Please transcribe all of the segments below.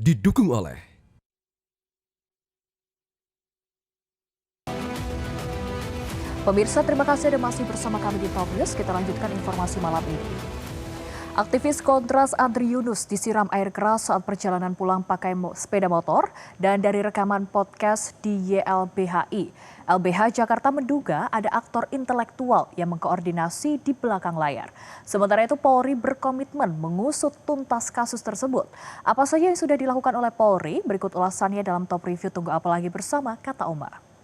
didukung oleh Pemirsa, terima kasih Anda masih bersama kami di Top News. Kita lanjutkan informasi malam ini. Aktivis Kontras Andri Yunus disiram air keras saat perjalanan pulang pakai sepeda motor dan dari rekaman podcast di YLBHI. LBH Jakarta menduga ada aktor intelektual yang mengkoordinasi di belakang layar. Sementara itu Polri berkomitmen mengusut tuntas kasus tersebut. Apa saja yang sudah dilakukan oleh Polri? Berikut ulasannya dalam Top Review. Tunggu apa lagi bersama Kata Umar.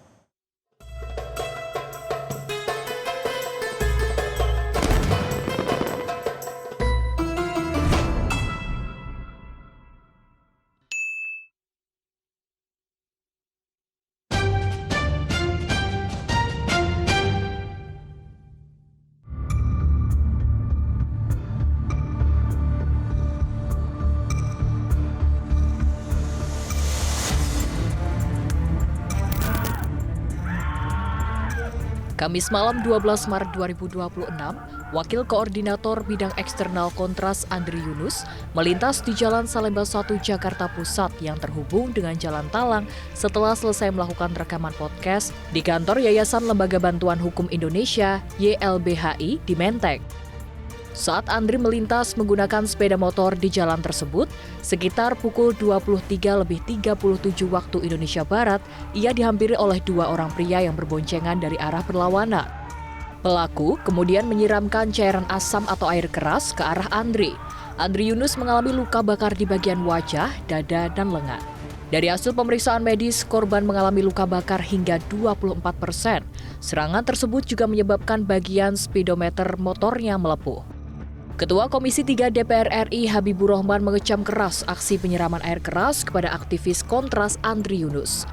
Kamis malam 12 Maret 2026, Wakil Koordinator Bidang Eksternal Kontras Andri Yunus melintas di Jalan Salemba 1 Jakarta Pusat yang terhubung dengan Jalan Talang setelah selesai melakukan rekaman podcast di kantor Yayasan Lembaga Bantuan Hukum Indonesia YLBHI di Menteng. Saat Andri melintas menggunakan sepeda motor di jalan tersebut, sekitar pukul 23:37 waktu Indonesia Barat, ia dihampiri oleh dua orang pria yang berboncengan dari arah berlawanan. Pelaku kemudian menyiramkan cairan asam atau air keras ke arah Andri. Andri Yunus mengalami luka bakar di bagian wajah, dada, dan lengan. Dari hasil pemeriksaan medis, korban mengalami luka bakar hingga 24%. Serangan tersebut juga menyebabkan bagian speedometer motornya melepuh. Ketua Komisi 3 DPR RI Habibur Rahman mengecam keras aksi penyiraman air keras kepada aktivis Kontras Andri Yunus.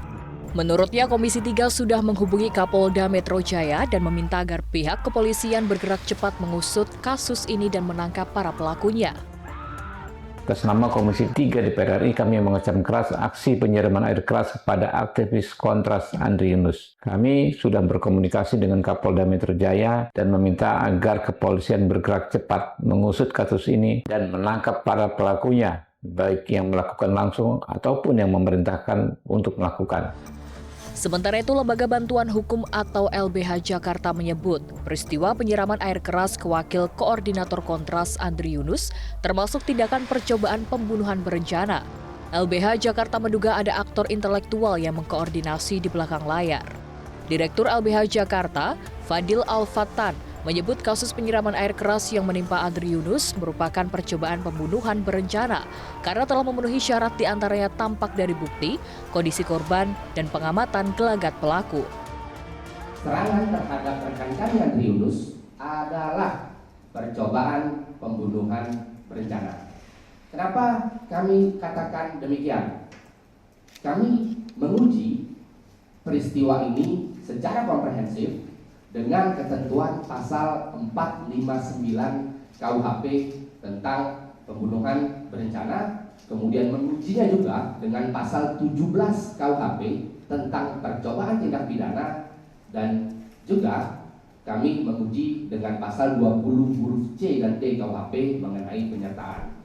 Menurutnya Komisi 3 sudah menghubungi Kapolda Metro Jaya dan meminta agar pihak kepolisian bergerak cepat mengusut kasus ini dan menangkap para pelakunya. Atas nama Komisi 3 DPR RI, kami mengecam keras aksi penyiraman air keras kepada aktivis Kontras Andri Yunus. Kami sudah berkomunikasi dengan Kapolda Metro Jaya dan meminta agar kepolisian bergerak cepat mengusut kasus ini dan menangkap para pelakunya, baik yang melakukan langsung ataupun yang memerintahkan untuk melakukan. Sementara itu, Lembaga Bantuan Hukum atau LBH Jakarta menyebut peristiwa penyiraman air keras ke Wakil Koordinator Kontras Andri Yunus termasuk tindakan percobaan pembunuhan berencana. LBH Jakarta menduga ada aktor intelektual yang mengkoordinasi di belakang layar. Direktur LBH Jakarta, Fadil Al-Fattan, menyebut kasus penyiraman air keras yang menimpa Andri Yunus merupakan percobaan pembunuhan berencana karena telah memenuhi syarat diantaranya tampak dari bukti, kondisi korban, dan pengamatan gelagat pelaku. Serangan terhadap rekan kami Andri Yunus adalah percobaan pembunuhan berencana. Kenapa kami katakan demikian? Kami menguji peristiwa ini secara komprehensif dengan ketentuan pasal 459 KUHP tentang pembunuhan berencana, kemudian mengujinya juga dengan pasal 17 KUHP tentang percobaan tindak pidana, dan juga kami menguji dengan pasal 20 huruf C dan D KUHP mengenai penyertaan.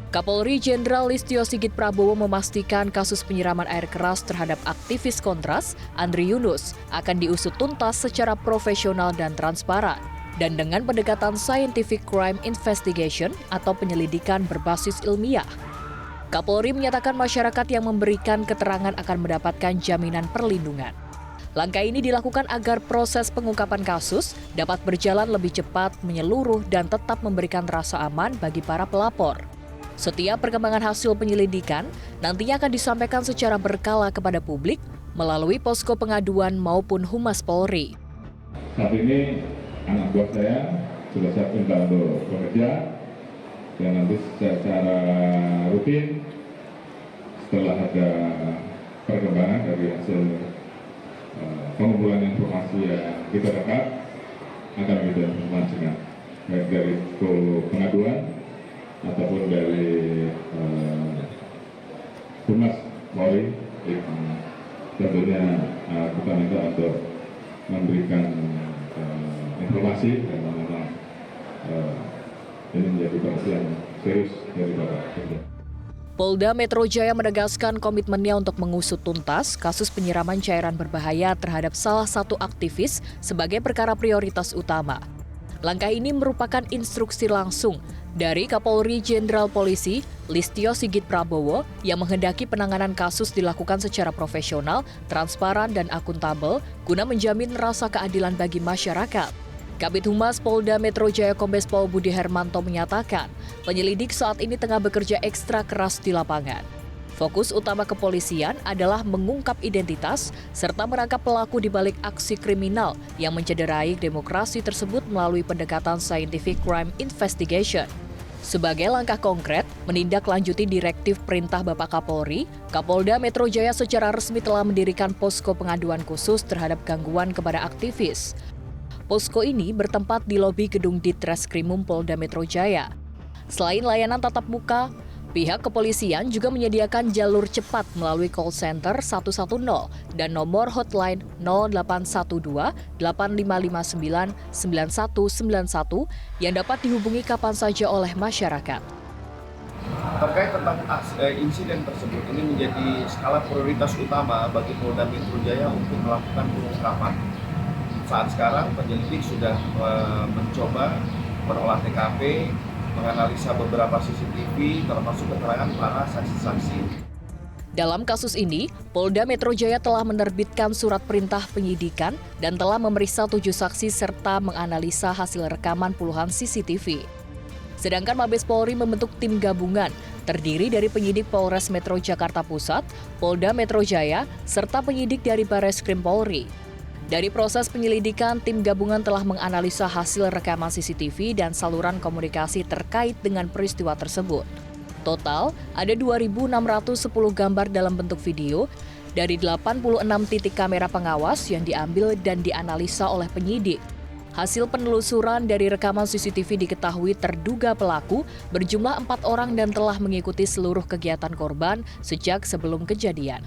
Kapolri Jenderal Listio Sigit Prabowo memastikan kasus penyiraman air keras terhadap aktivis Kontras Andri Yunus akan diusut tuntas secara profesional dan transparan dan dengan pendekatan scientific crime investigation atau penyelidikan berbasis ilmiah. Kapolri menyatakan masyarakat yang memberikan keterangan akan mendapatkan jaminan perlindungan. Langkah ini dilakukan agar proses pengungkapan kasus dapat berjalan lebih cepat, menyeluruh, dan tetap memberikan rasa aman bagi para pelapor. Setiap perkembangan hasil penyelidikan nantinya akan disampaikan secara berkala kepada publik melalui posko pengaduan maupun Humas Polri. Saat ini anak buah saya sudah siap untuk bekerja dan nanti secara rutin setelah ada perkembangan dari hasil pengumpulan informasi yang kita dapat akan kita informasikan baik dari pengaduan ataupun dari Humas Polri. Tentunya kita minta untuk memberikan informasi dan memang ini menjadi perhatian serius dari Bapak Presiden. Polda Metro Jaya menegaskan komitmennya untuk mengusut tuntas kasus penyiraman cairan berbahaya terhadap salah satu aktivis sebagai perkara prioritas utama. Langkah ini merupakan instruksi langsung dari Kapolri Jenderal Polisi Listio Sigit Prabowo yang menghendaki penanganan kasus dilakukan secara profesional, transparan, dan akuntabel guna menjamin rasa keadilan bagi masyarakat. Kabid Humas Polda Metro Jaya Kombes Pol Budi Hermanto menyatakan, penyelidik saat ini tengah bekerja ekstra keras di lapangan. Fokus utama kepolisian adalah mengungkap identitas serta menangkap pelaku di balik aksi kriminal yang mencederai demokrasi tersebut melalui pendekatan scientific crime investigation. Sebagai langkah konkret, menindaklanjuti direktif perintah Bapak Kapolri, Kapolda Metro Jaya secara resmi telah mendirikan posko pengaduan khusus terhadap gangguan kepada aktivis. Posko ini bertempat di lobi gedung Ditreskrimum Polda Metro Jaya. Selain layanan tatap muka, pihak kepolisian juga menyediakan jalur cepat melalui call center 110 dan nomor hotline 0812-8559-9191 yang dapat dihubungi kapan saja oleh masyarakat. Terkait tentang insiden tersebut, ini menjadi skala prioritas utama bagi Polda Metro Jaya untuk melakukan pengungkapan. Saat sekarang penyelidik sudah mencoba mengolah TKP, menganalisa beberapa CCTV, termasuk keterangan para saksi-saksi. Dalam kasus ini, Polda Metro Jaya telah menerbitkan surat perintah penyidikan dan telah memeriksa 7 saksi serta menganalisa hasil rekaman puluhan CCTV. Sedangkan Mabes Polri membentuk tim gabungan terdiri dari penyidik Polres Metro Jakarta Pusat, Polda Metro Jaya, serta penyidik dari Barreskrim Polri. Dari proses penyelidikan, tim gabungan telah menganalisa hasil rekaman CCTV dan saluran komunikasi terkait dengan peristiwa tersebut. Total, ada 2.610 gambar dalam bentuk video dari 86 titik kamera pengawas yang diambil dan dianalisa oleh penyidik. Hasil penelusuran dari rekaman CCTV diketahui terduga pelaku berjumlah 4 orang dan telah mengikuti seluruh kegiatan korban sejak sebelum kejadian.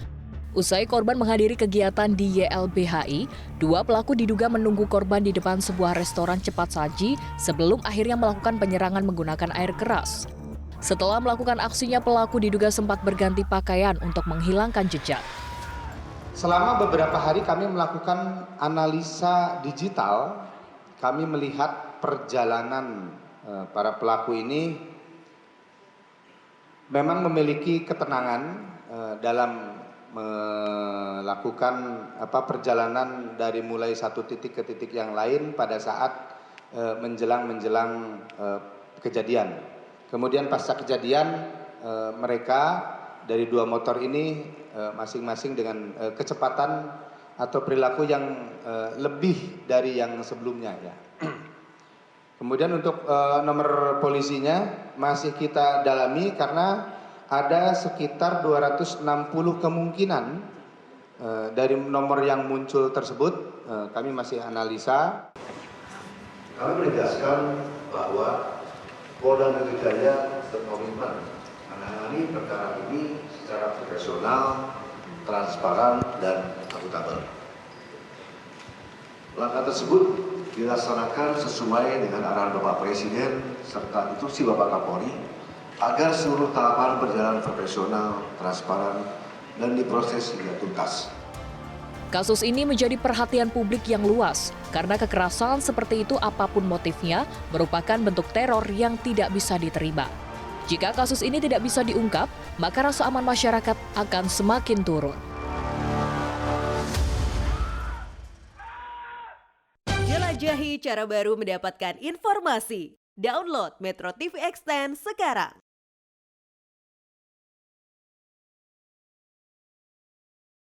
Usai korban menghadiri kegiatan di YLBHI, 2 pelaku diduga menunggu korban di depan sebuah restoran cepat saji sebelum akhirnya melakukan penyerangan menggunakan air keras. Setelah melakukan aksinya, pelaku diduga sempat berganti pakaian untuk menghilangkan jejak. Selama beberapa hari kami melakukan analisa digital, kami melihat perjalanan para pelaku ini memang memiliki ketenangan dalam melakukan perjalanan dari mulai satu titik ke titik yang lain pada saat menjelang kejadian. Kemudian pasca kejadian mereka dari 2 motor ini masing-masing dengan kecepatan atau perilaku yang lebih dari yang sebelumnya ya. Kemudian untuk nomor polisinya masih kita dalami karena ada sekitar 260 kemungkinan dari nomor yang muncul tersebut, kami masih analisa. Kami menegaskan bahwa Polda Metro Jaya berkomitmen menangani perkara ini secara profesional, transparan, dan akuntabel. Langkah tersebut dilaksanakan sesuai dengan arahan Bapak Presiden serta instruksi Bapak Kapolri agar seluruh tahapan berjalan profesional, transparan, dan diproses hingga tuntas. Kasus ini menjadi perhatian publik yang luas karena kekerasan seperti itu apapun motifnya merupakan bentuk teror yang tidak bisa diterima. Jika kasus ini tidak bisa diungkap, maka rasa aman masyarakat akan semakin turun. Jelajahi cara baru mendapatkan informasi. Download Metro TV Extend sekarang.